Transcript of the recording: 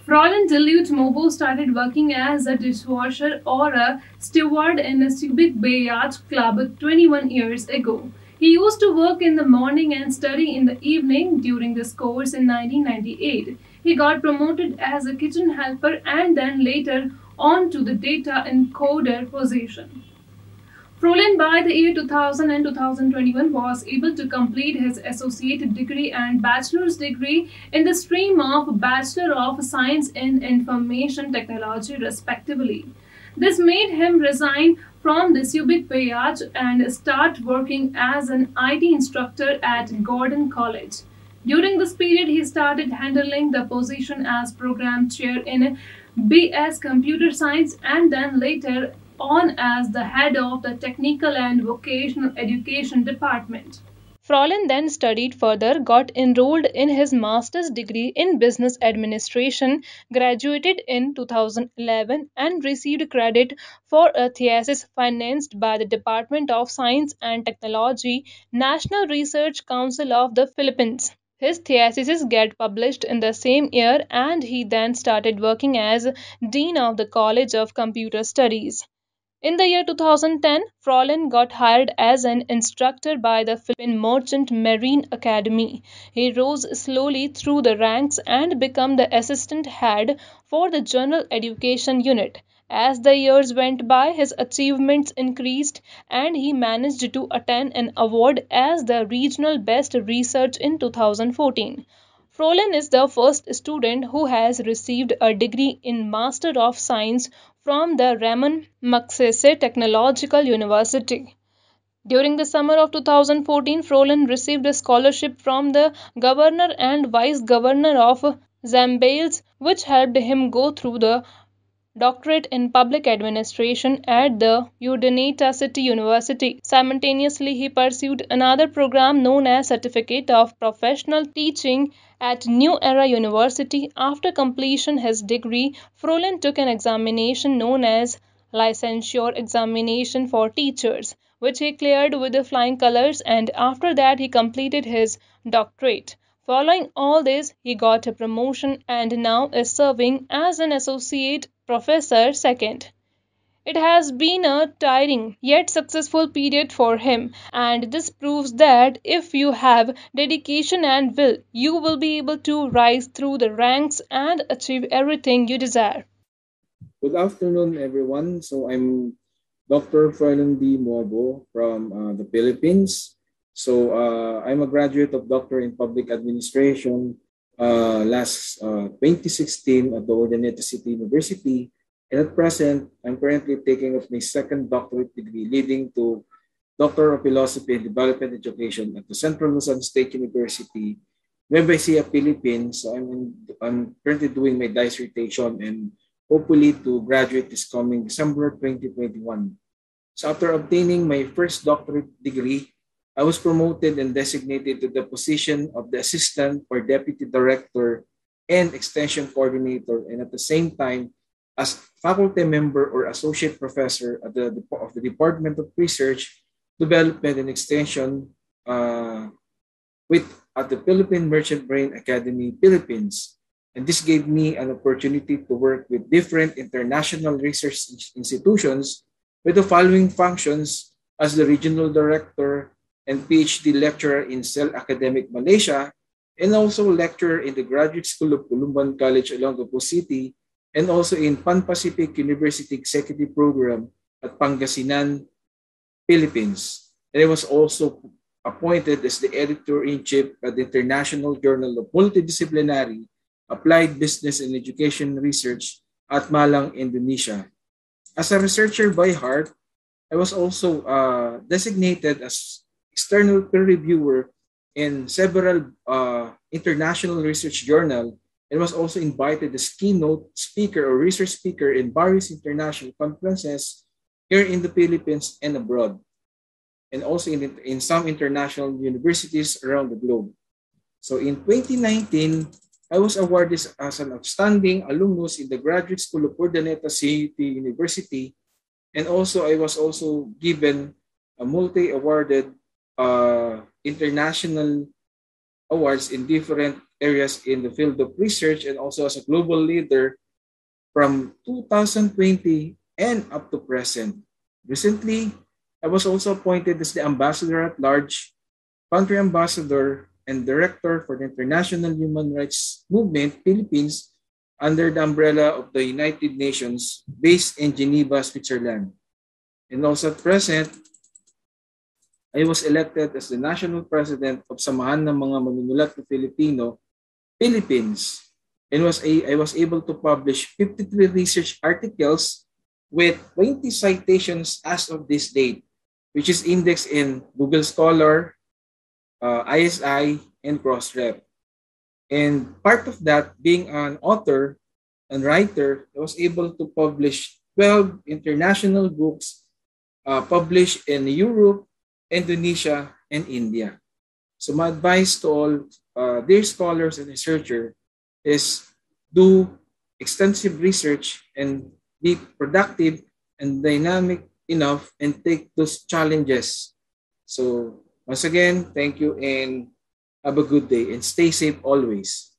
Fräulein Dilute Mobo started working as a dishwasher or a steward in a Subic Bay Yacht Club 21 years ago. He used to work in the morning and study in the evening. During this course in 1998, he got promoted as a kitchen helper and then later on to the data encoder position. Frohlen by the year 2000 and 2021 was able to complete his associate degree and bachelor's degree in the stream of Bachelor of Science in Information Technology respectively. This made him resign from the Subic Bayaj and start working as an IT instructor at Gordon College. During this period, he started handling the position as program chair in BS Computer Science and then later on as the head of the Technical and Vocational Education Department. Fräulein then studied further, got enrolled in his master's degree in business administration, graduated in 2011, and received credit for a thesis financed by the Department of Science and Technology, National Research Council of the Philippines. His theses get published in the same year, and he then started working as Dean of the College of Computer Studies. In the year 2010, Fräulein got hired as an instructor by the Philippine Merchant Marine Academy. He rose slowly through the ranks and became the assistant head for the General Education Unit. As the years went by, his achievements increased and he managed to attain an award as the Regional Best Research in 2014. Frohlen is the first student who has received a degree in Master of Science from the Ramon Magsaysay Technological University. During the summer of 2014, Frohlen received a scholarship from the governor and vice governor of Zambales, which helped him go through the doctorate in public administration at the Urdaneta City University. Simultaneously, he pursued another program known as Certificate of Professional Teaching at New Era University. After completion his degree, Frohlen took an examination known as Licensure Examination for Teachers, which he cleared with the flying colors, and after that he completed his doctorate. Following all this, he got a promotion and now is serving as an associate professor second. It has been a tiring yet successful period for him, and this proves that if you have dedication and will, you will be able to rise through the ranks and achieve everything you desire. Good afternoon, everyone. So I'm Dr. Froilan D. Moabo from the Philippines. So I'm a graduate of Doctor in Public Administration last 2016 at the Urdaneta City University. And at present, I'm currently taking up my second doctorate degree leading to Doctor of Philosophy and Development Education at the Central Luzon State University, Nueva Ecija, Philippines. So I'm currently doing my dissertation and hopefully to graduate this coming December 2021. So after obtaining my first doctorate degree, I was promoted and designated to the position of the Assistant or Deputy Director and Extension Coordinator, and at the same time, as faculty member or associate professor at of the Department of Research, Development and Extension with at the Philippine Merchant Marine Academy, Philippines. And this gave me an opportunity to work with different international research institutions with the following functions as the regional director and PhD lecturer in Cell Academic Malaysia, and also lecturer in the Graduate School of Columban College, Olongapo City, and also in Pan Pacific University Executive Program at Pangasinan, Philippines. And I was also appointed as the editor-in-chief at the International Journal of Multidisciplinary Applied Business and Education Research at Malang, Indonesia. As a researcher by heart, I was also designated as external peer reviewer in several international research journals, and was also invited as keynote speaker or research speaker in various international conferences here in the Philippines and abroad, and also in some international universities around the globe. So in 2019, I was awarded as an outstanding alumnus in the Graduate School of Urdaneta City University, and also I was also given a multi-awarded international awards in different areas in the field of research and also as a global leader from 2020 and up to present. Recently, I was also appointed as the Ambassador at Large, Country Ambassador, and Director for the International Human Rights Movement, Philippines, under the umbrella of the United Nations based in Geneva, Switzerland. And also at present, I was elected as the National President of Samahan ng mga Manunulat na Filipino, Philippines. And I was able to publish 53 research articles with 20 citations as of this date, which is indexed in Google Scholar, ISI, and Crossref. And part of that, being an author and writer, I was able to publish 12 international books published in Europe, Indonesia, and India. So my advice to all dear scholars and researchers is do extensive research and be productive and dynamic enough and take those challenges. So once again, thank you and have a good day and stay safe always.